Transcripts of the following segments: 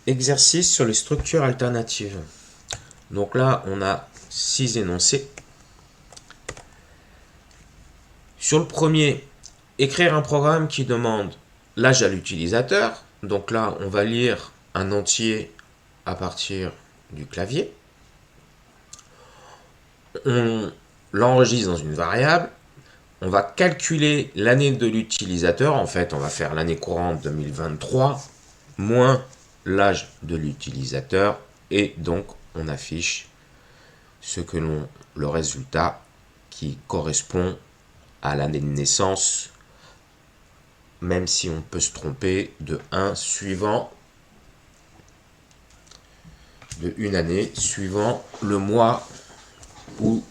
Exercice sur les structures alternatives. Donc là, on a 6 énoncés. Sur le premier, écrire un programme qui demande l'âge à l'utilisateur. Donc là, on va lire un entier à partir du clavier. On l'enregistre dans une variable. On va calculer l'année de l'utilisateur. En fait, on va faire l'année courante 2023 moins l'âge de l'utilisateur. Et donc, on affiche le résultat qui correspond à l'année de naissance, même si on peut se tromper de une année suivant le mois où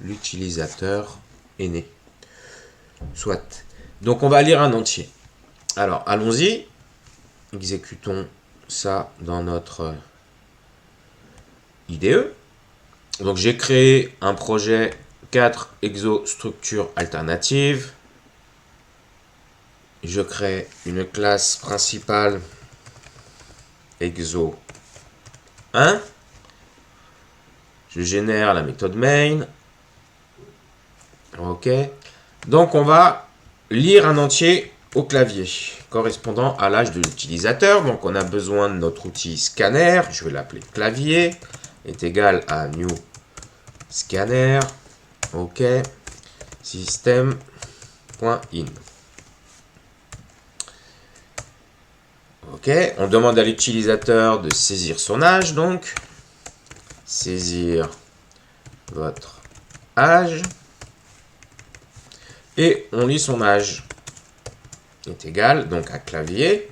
l'utilisateur est né. Soit. Donc on va lire un entier. Alors allons-y, exécutons ça dans notre IDE. Donc j'ai créé un projet 4 exostructures alternatives. Je crée une classe principale exo 1. Je génère la méthode main. Ok. Donc on va lire un entier au clavier correspondant à l'âge de l'utilisateur. Donc on a besoin de notre outil scanner. Je vais l'appeler clavier. Est égal à new scanner. Ok. System.in. Ok. On demande à l'utilisateur de saisir son âge. Donc saisir votre âge. Et on lit son âge. Est égal donc à clavier.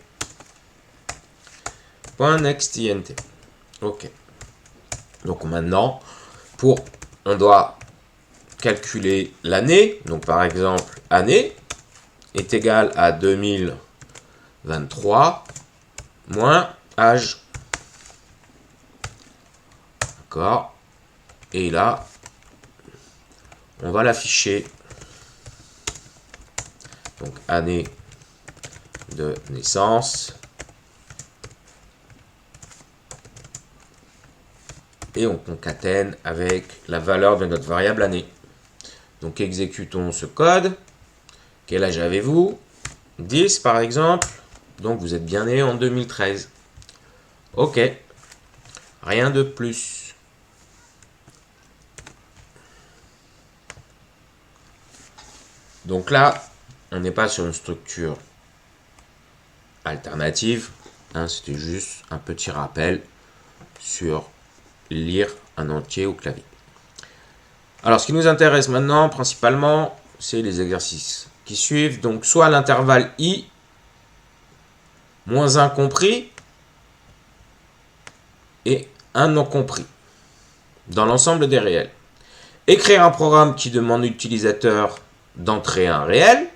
.nextInt. Ok. Donc maintenant, on doit calculer l'année. Donc par exemple, année est égal à 2023 moins âge. D'accord. Et là, on va l'afficher. Donc année de naissance. Et on concatène avec la valeur de notre variable année. Donc exécutons ce code. Quel âge avez-vous? 10 par exemple. Donc vous êtes bien né en 2013. Ok. Rien de plus. Donc là, on n'est pas sur une structure alternative. C'était juste un petit rappel sur lire un entier au clavier. Alors, ce qui nous intéresse maintenant, principalement, c'est les exercices qui suivent. Donc, soit l'intervalle i, moins 1 compris, et 1 non compris, dans l'ensemble des réels. Écrire un programme qui demande à l'utilisateur d'entrer un réel,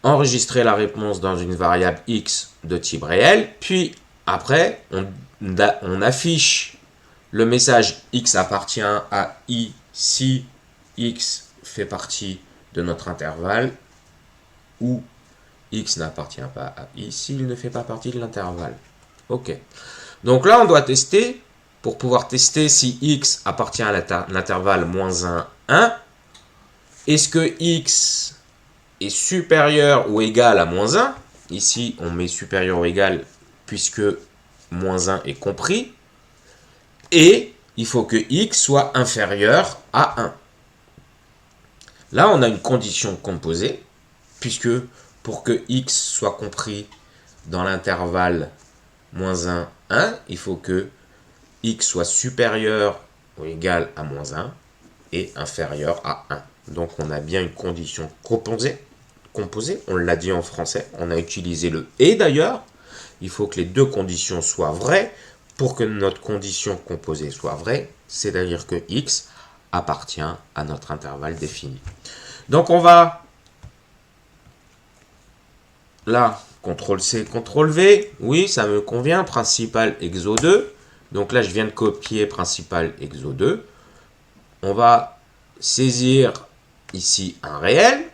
enregistrer la réponse dans une variable x de type réel, puis après, on affiche le message x appartient à i si x fait partie de notre intervalle ou x n'appartient pas à i s'il ne fait pas partie de l'intervalle. Ok. Donc là, on doit tester. Pour pouvoir tester si x appartient à l'intervalle -1, 1, est-ce que x est supérieur ou égal à -1? Ici, on met supérieur ou égal puisque -1 est compris. Et il faut que x soit inférieur à 1. Là, on a une condition composée, puisque pour que x soit compris dans l'intervalle -1, 1, il faut que x soit supérieur ou égal à -1 et inférieur à 1. Donc on a bien une condition composée, on l'a dit en français, on a utilisé le « et » d'ailleurs. Il faut que les deux conditions soient vraies pour que notre condition composée soit vraie, c'est-à-dire que x appartient à notre intervalle défini. Donc on va, là, CTRL-C, CTRL-V, oui, ça me convient, principal exo 2. Donc là, je viens de copier principal exo 2. On va saisir ici un réel.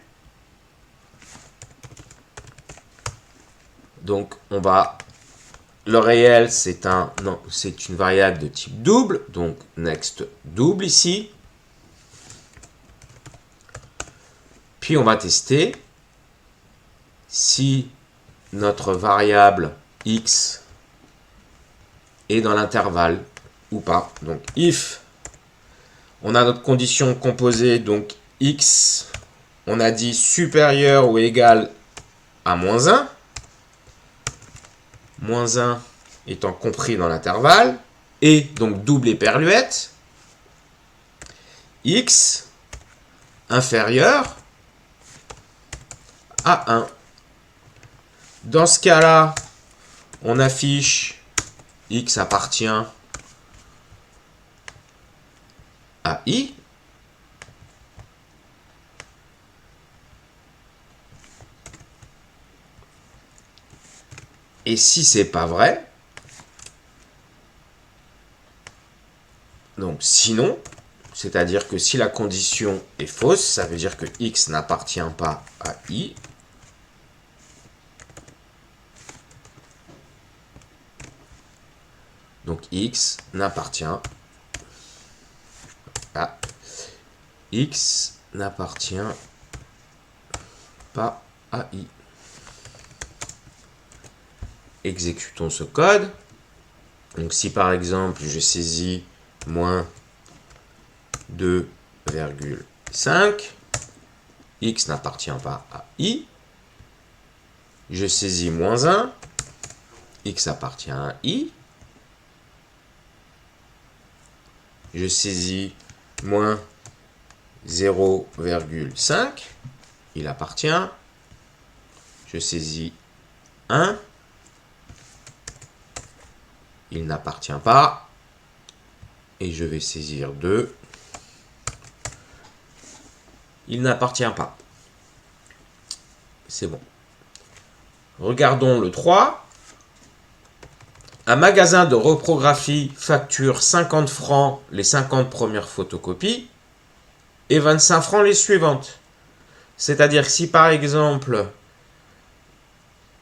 Donc on va le réel, c'est une variable de type double, donc next double ici. Puis on va tester si notre variable x est dans l'intervalle ou pas. Donc if on a notre condition composée, donc x, on a dit supérieur ou égal à moins 1. Moins 1 étant compris dans l'intervalle, et donc double éperluette, x inférieur à 1. Dans ce cas-là, on affiche x appartient à i. Et si c'est pas vrai, donc sinon, c'est-à-dire que si la condition est fausse, ça veut dire que x n'appartient pas à i. Donc x n'appartient à x n'appartient pas à i. Exécutons ce code. Donc si par exemple je saisis moins 2,5, x n'appartient pas à i. Je saisis moins 1, x appartient à i. Je saisis moins 0,5, il appartient. Je saisis 1, il n'appartient pas. Et je vais saisir 2. Il n'appartient pas. C'est bon. Regardons le 3. Un magasin de reprographie facture 50 francs les 50 premières photocopies et 25 francs les suivantes. C'est-à-dire que si par exemple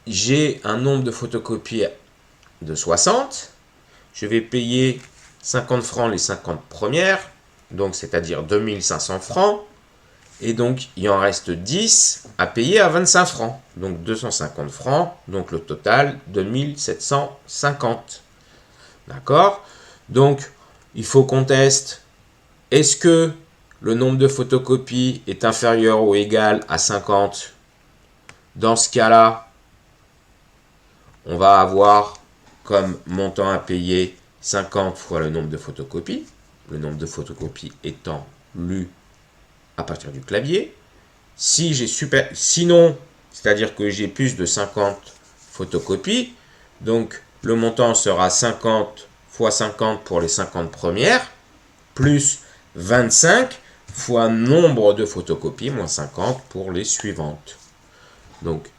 j'ai un nombre de photocopies de 60, je vais payer 50 francs les 50 premières, donc c'est-à-dire 2500 francs, et donc il en reste 10 à payer à 25 francs, donc 250 francs, donc le total 2750. D'accord? Donc il faut qu'on teste, est-ce que le nombre de photocopies est inférieur ou égal à 50? Dans ce cas-là, on va avoir comme montant à payer 50 fois le nombre de photocopies, le nombre de photocopies étant lu à partir du clavier. Si j'ai sinon, c'est-à-dire que j'ai plus de 50 photocopies, donc le montant sera 50 fois 50 pour les 50 premières, plus 25 fois nombre de photocopies, moins 50 pour les suivantes. Donc,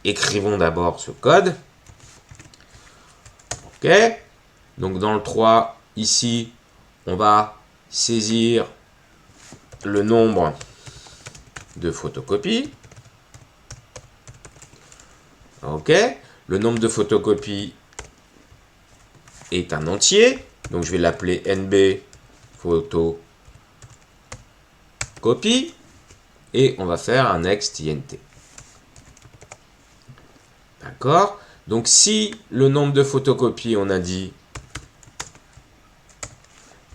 écrivons d'abord ce code. Ok. Donc, dans le 3, ici, on va saisir le nombre de photocopies. Ok. Le nombre de photocopies est un entier. Donc, je vais l'appeler NB photocopie. Et on va faire un next int. D'accord? Donc, si le nombre de photocopies, on a dit,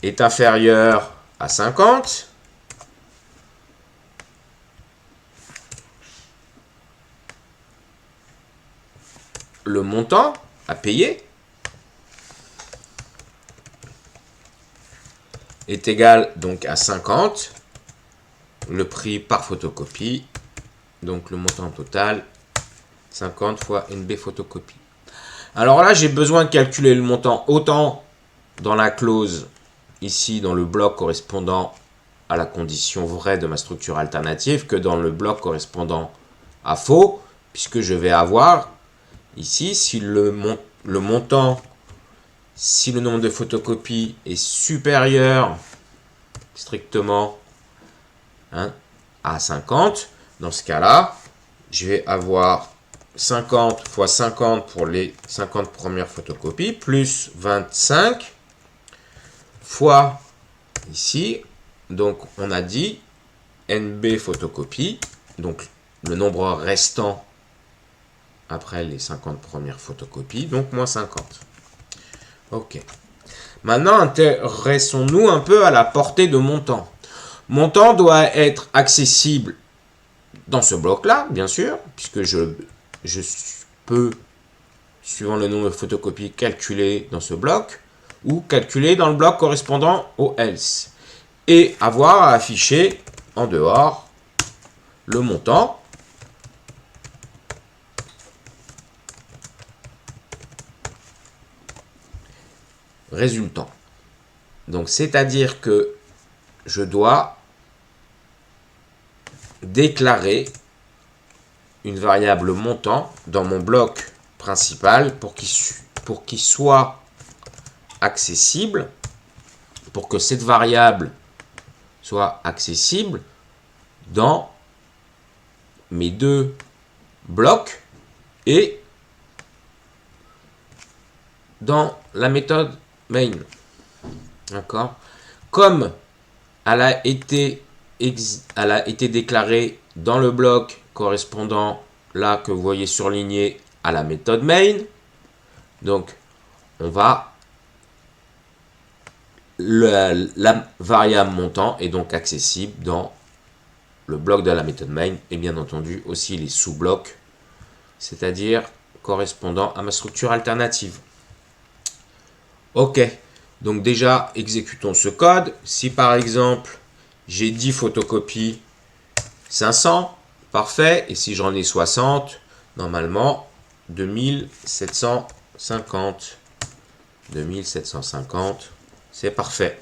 est inférieur à 50, le montant à payer est égal donc à 50, le prix par photocopie, donc le montant total 50 fois NB photocopie. Alors là, j'ai besoin de calculer le montant autant dans la clause, ici dans le bloc correspondant à la condition vraie de ma structure alternative, que dans le bloc correspondant à faux, puisque je vais avoir ici, si le montant, si le nombre de photocopies est supérieur strictement à 50, dans ce cas-là, je vais avoir 50 fois 50 pour les 50 premières photocopies, plus 25 fois ici, donc on a dit NB photocopies, donc le nombre restant après les 50 premières photocopies, donc moins 50. Ok. Maintenant, intéressons-nous un peu à la portée de montant. Montant doit être accessible dans ce bloc-là, bien sûr, puisque je peux, suivant le nombre de photocopies, calculer dans ce bloc, ou calculer dans le bloc correspondant au else. Et avoir à afficher en dehors le montant résultant. Donc, c'est-à-dire que je dois déclarer une variable montant dans mon bloc principal pour qu'il soit accessible, pour que cette variable soit accessible dans mes deux blocs et dans la méthode main. D'accord? Comme elle a été déclarée dans le bloc correspondant là que vous voyez surligné à la méthode main, donc on va la variable montant est donc accessible dans le bloc de la méthode main et bien entendu aussi les sous-blocs, c'est-à-dire correspondant à ma structure alternative. Ok, donc déjà exécutons ce code. Si par exemple j'ai 10 photocopies, 500, parfait, et si j'en ai 60, normalement 2750. 2750, c'est parfait.